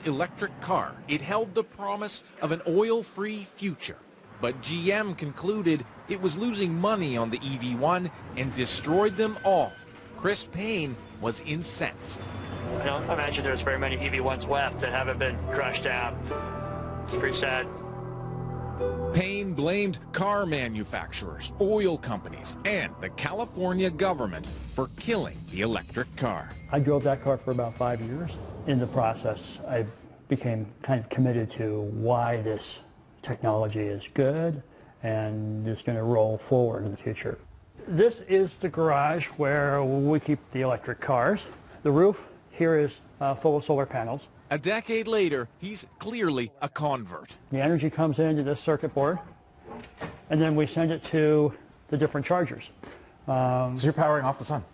electric car. It held the promise of an oil-free future. But GM concluded it was losing money on the EV1 and destroyed them all. Chris Payne was incensed. I don't imagine there's very many EV1s left that haven't been crushed down. It's pretty sad. Payne blamed car manufacturers, oil companies, and the California government for killing the electric car. I drove that car for about 5 years. In the process, I became kind of committed to why this technology is good and is going to roll forward in the future. This is the garage where we keep the electric cars. The roof here is full of solar panels. A decade later, he's clearly a convert. The energy comes into this circuit board, and then we send it to the different chargers. So you're powering off the sun?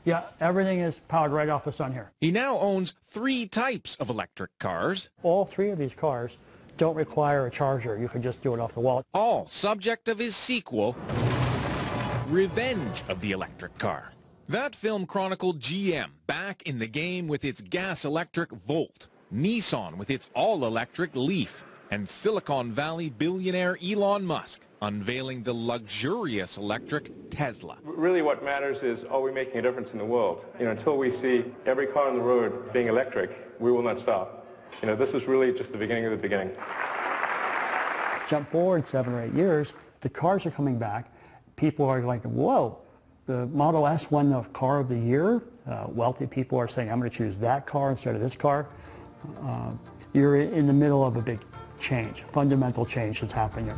Yeah, everything is powered right off the sun here. He now owns 3 types of electric cars. All 3 of these cars don't require a charger. You can just do it off the wall. All subject of his sequel, Revenge of the Electric Car. That film chronicled GM back in the game with its gas-electric Volt, Nissan with its all-electric Leaf, and Silicon Valley billionaire Elon Musk unveiling the luxurious electric Tesla. Really what matters is, are we making a difference in the world? Until we see every car on the road being electric, we will not stop. This is really just the beginning of the beginning. Jump forward 7 or 8 years, the cars are coming back. People are like, whoa, the Model S won the car of the year. Wealthy people are saying, I'm going to choose that car instead of this car. You're in the middle of a big change, fundamental change that's happening.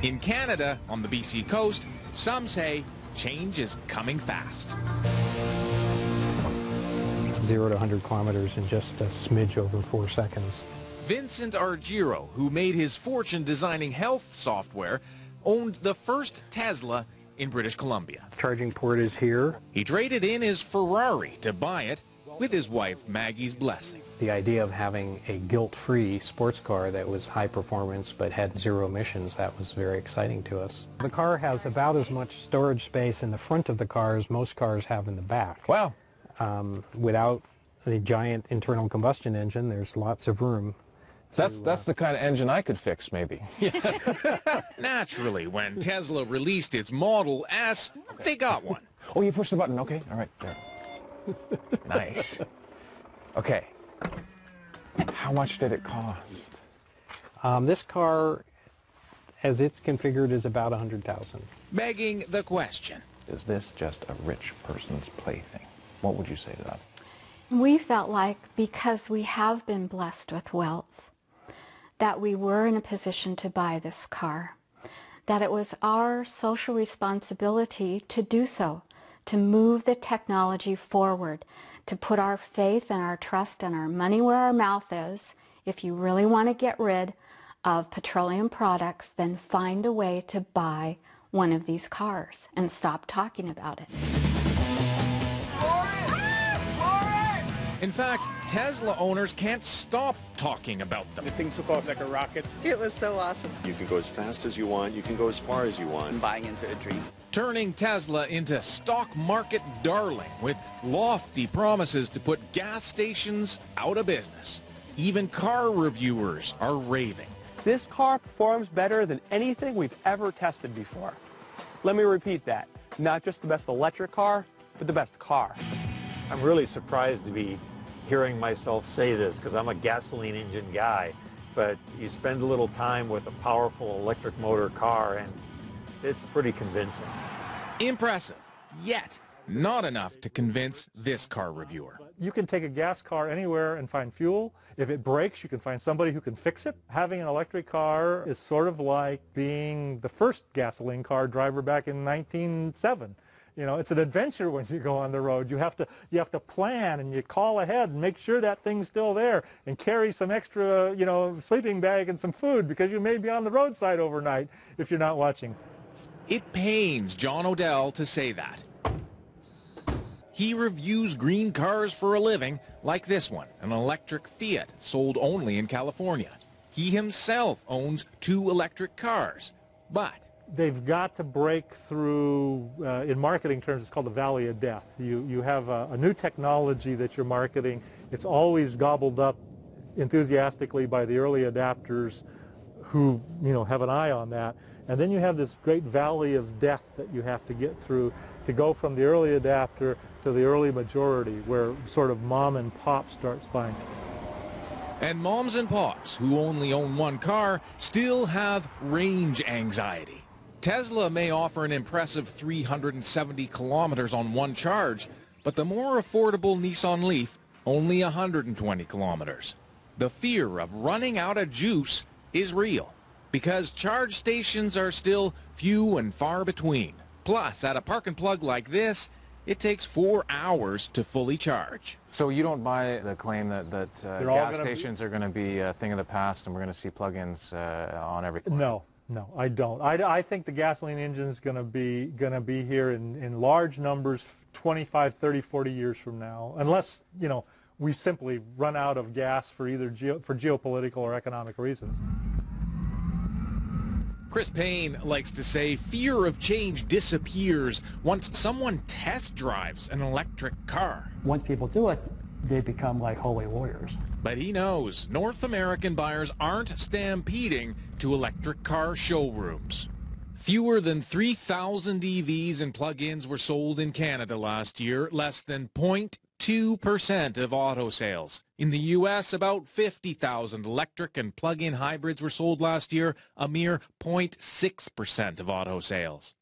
In Canada, on the BC coast, some say change is coming fast. 0 to 100 kilometers in just a smidge over 4 seconds. Vincent Argiro, who made his fortune designing health software, owned the first Tesla in British Columbia. Charging port is here. He traded in his Ferrari to buy it with his wife Maggie's blessing. The idea of having a guilt-free sports car that was high performance but had 0 emissions, that was very exciting to us. The car has about as much storage space in the front of the car as most cars have in the back. Wow. Without a giant internal combustion engine, there's lots of room. That's the kind of engine I could fix, maybe. Naturally, when Tesla released its Model S, they got one. Oh, you pushed the button. Okay, all right. There. Nice. Okay. How much did it cost? This car, as it's configured, is about $100,000. Begging the question. Is this just a rich person's plaything? What would you say to that? We felt like, because we have been blessed with wealth, that we were in a position to buy this car, that it was our social responsibility to do so, to move the technology forward, to put our faith and our trust and our money where our mouth is. If you really want to get rid of petroleum products, then find a way to buy one of these cars and stop talking about it. In fact, Tesla owners can't stop talking about them. The thing took off like a rocket. It was so awesome. You can go as fast as you want. You can go as far as you want. I'm buying into a dream. Turning Tesla into stock market darling with lofty promises to put gas stations out of business. Even car reviewers are raving. This car performs better than anything we've ever tested before. Let me repeat that. Not just the best electric car, but the best car. I'm really surprised to be hearing myself say this because I'm a gasoline engine guy, but you spend a little time with a powerful electric motor car and it's pretty convincing. Impressive, yet not enough to convince this car reviewer. You can take a gas car anywhere and find fuel. If it breaks, you can find somebody who can fix it. Having an electric car is sort of like being the first gasoline car driver back in 1907. It's an adventure when you go on the road. You have to plan, and you call ahead and make sure that thing's still there and carry some extra, sleeping bag and some food because you may be on the roadside overnight if you're not watching. It pains John Odell to say that. He reviews green cars for a living, like this one, an electric Fiat sold only in California. He himself owns 2 electric cars, but they've got to break through, in marketing terms, it's called the valley of death. You have a new technology that you're marketing. It's always gobbled up enthusiastically by the early adapters who, have an eye on that. And then you have this great valley of death that you have to get through to go from the early adapter to the early majority, where sort of mom and pop starts buying. And moms and pops who only own one car still have range anxiety. Tesla may offer an impressive 370 kilometers on one charge, but the more affordable Nissan Leaf, only 120 kilometers. The fear of running out of juice is real, because charge stations are still few and far between. Plus, at a park and plug like this, it takes 4 hours to fully charge. So you don't buy the claim that gas stations are going to be a thing of the past and we're going to see plug-ins on every corner? No, I don't. I think the gasoline engine is going to be here in large numbers 25, 30, 40 years from now, unless, we simply run out of gas for either geopolitical or economic reasons. Chris Payne likes to say fear of change disappears once someone test drives an electric car. Once people do it, they become like holy warriors. But he knows North American buyers aren't stampeding to electric car showrooms. Fewer than 3,000 EVs and plug-ins were sold in Canada last year, less than 0.2% of auto sales. In the U.S., about 50,000 electric and plug-in hybrids were sold last year, a mere 0.6% of auto sales.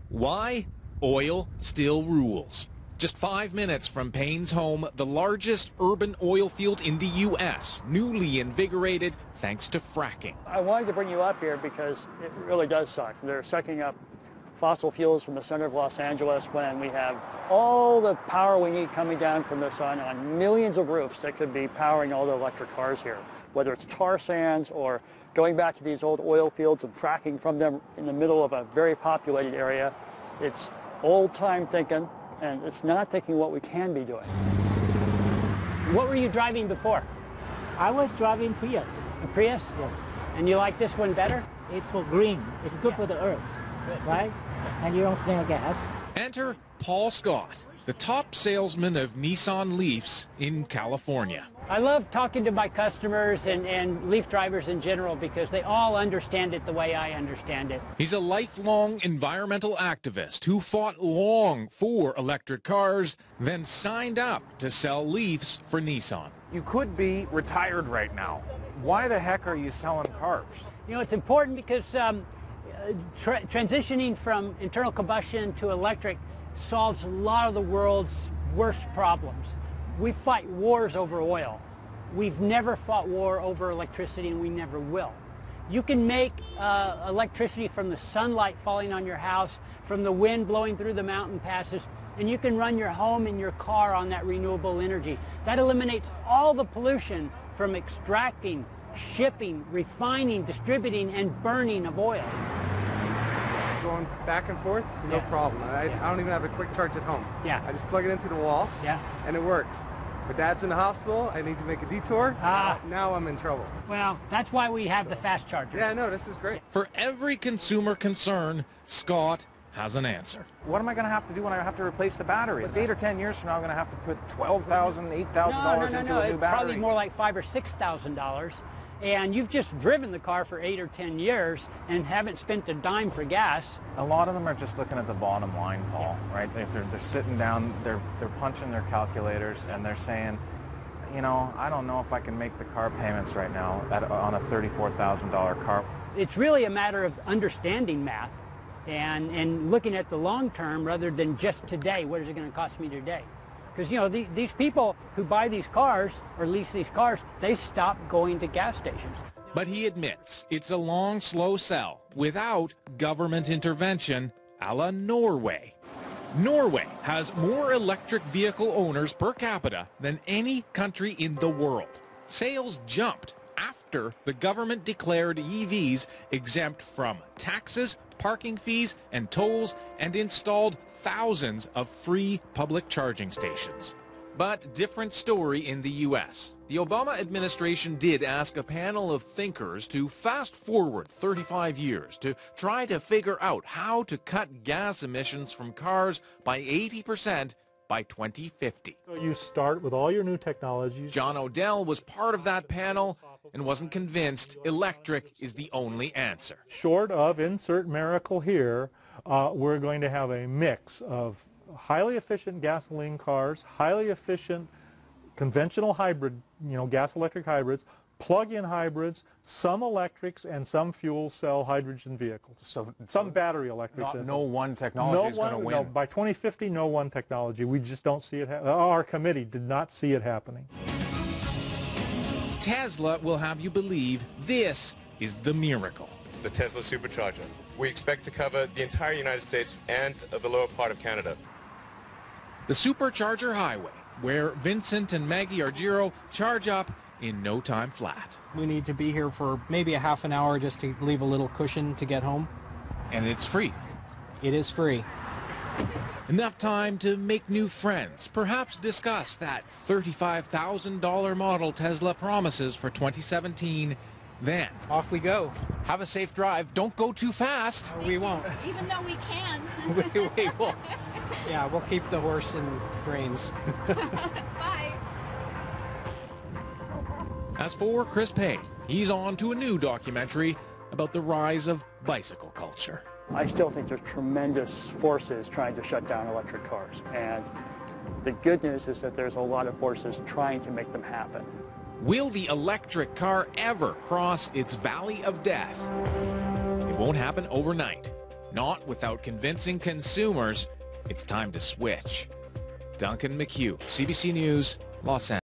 Why? Oil still rules. Just 5 minutes from Payne's home, the largest urban oil field in the U.S., newly invigorated thanks to fracking. I wanted to bring you up here because it really does suck. They're sucking up fossil fuels from the center of Los Angeles when we have all the power we need coming down from the sun on millions of roofs that could be powering all the electric cars here. Whether it's tar sands or going back to these old oil fields and fracking from them in the middle of a very populated area, it's old-time thinking, and it's not thinking what we can be doing. What were you driving before? I was driving Prius. A Prius? Yes. And you like this one better? It's for green. It's good for the earth, right? And you don't smell gas. Enter Paul Scott, the top salesman of Nissan Leafs in California. I love talking to my customers and Leaf drivers in general because they all understand it the way I understand it. He's a lifelong environmental activist who fought long for electric cars, then signed up to sell Leafs for Nissan. You could be retired right now. Why the heck are you selling cars? It's important because transitioning from internal combustion to electric solves a lot of the world's worst problems. We fight wars over oil. We've never fought war over electricity, and we never will. You can make electricity from the sunlight falling on your house, from the wind blowing through the mountain passes, and you can run your home and your car on that renewable energy. That eliminates all the pollution from extracting, shipping, refining, distributing, and burning of oil. Going back and forth, no problem. I don't even have a quick charge at home. Yeah. I just plug it into the wall, and it works. But Dad's in the hospital, I need to make a detour. Now I'm in trouble. Well, that's why we have the fast chargers. Yeah, no, this is great. For every consumer concern, Scott has an answer. What am I going to have to do when I have to replace the battery? 8 or 10 years from now, I'm going to have to put $12,000, $8,000 into a new battery. Probably more like $5,000 or $6,000. And you've just driven the car for 8 or 10 years and haven't spent a dime for gas. A lot of them are just looking at the bottom line, Paul, right? They're sitting down, they're punching their calculators, and they're saying, I don't know if I can make the car payments right now on a $34,000 car. It's really a matter of understanding math and looking at the long term rather than just today. What is it going to cost me today? Because, these people who buy these cars or lease these cars, they stop going to gas stations. But he admits it's a long, slow sell without government intervention a la Norway. Norway has more electric vehicle owners per capita than any country in the world. Sales jumped after the government declared EVs exempt from taxes, parking fees, and tolls, and installed thousands of free public charging stations. But different story in the U.S. The Obama administration did ask a panel of thinkers to fast forward 35 years to try to figure out how to cut gas emissions from cars by 80% by 2050. So you start with all your new technologies. John Odell was part of that panel and wasn't convinced electric is the only answer. Short of insert miracle here, we're going to have a mix of highly efficient gasoline cars, highly efficient conventional hybrid, gas-electric hybrids, plug-in hybrids, some electrics, and some fuel cell hydrogen vehicles. So some battery electrics. No one technology is going to win. No, by 2050, no one technology. We just don't see it. Our committee did not see it happening. Tesla will have you believe this is the miracle. The Tesla Supercharger. We expect to cover the entire United States and the lower part of Canada. The Supercharger Highway, where Vincent and Maggie Argiro charge up in no time flat. We need to be here for maybe a half an hour just to leave a little cushion to get home. And it's free. It is free. Enough time to make new friends, perhaps discuss that $35,000 model Tesla promises for 2017. Then, off we go. Have a safe drive. Don't go too fast. We won't. Even though we can. we will. Yeah, we'll keep the horse in reins. Bye. As for Chris Payne, he's on to a new documentary about the rise of bicycle culture. I still think there's tremendous forces trying to shut down electric cars. And the good news is that there's a lot of forces trying to make them happen. Will the electric car ever cross its valley of death? It won't happen overnight. Not without convincing consumers it's time to switch. Duncan McHugh, CBC News, Los Angeles.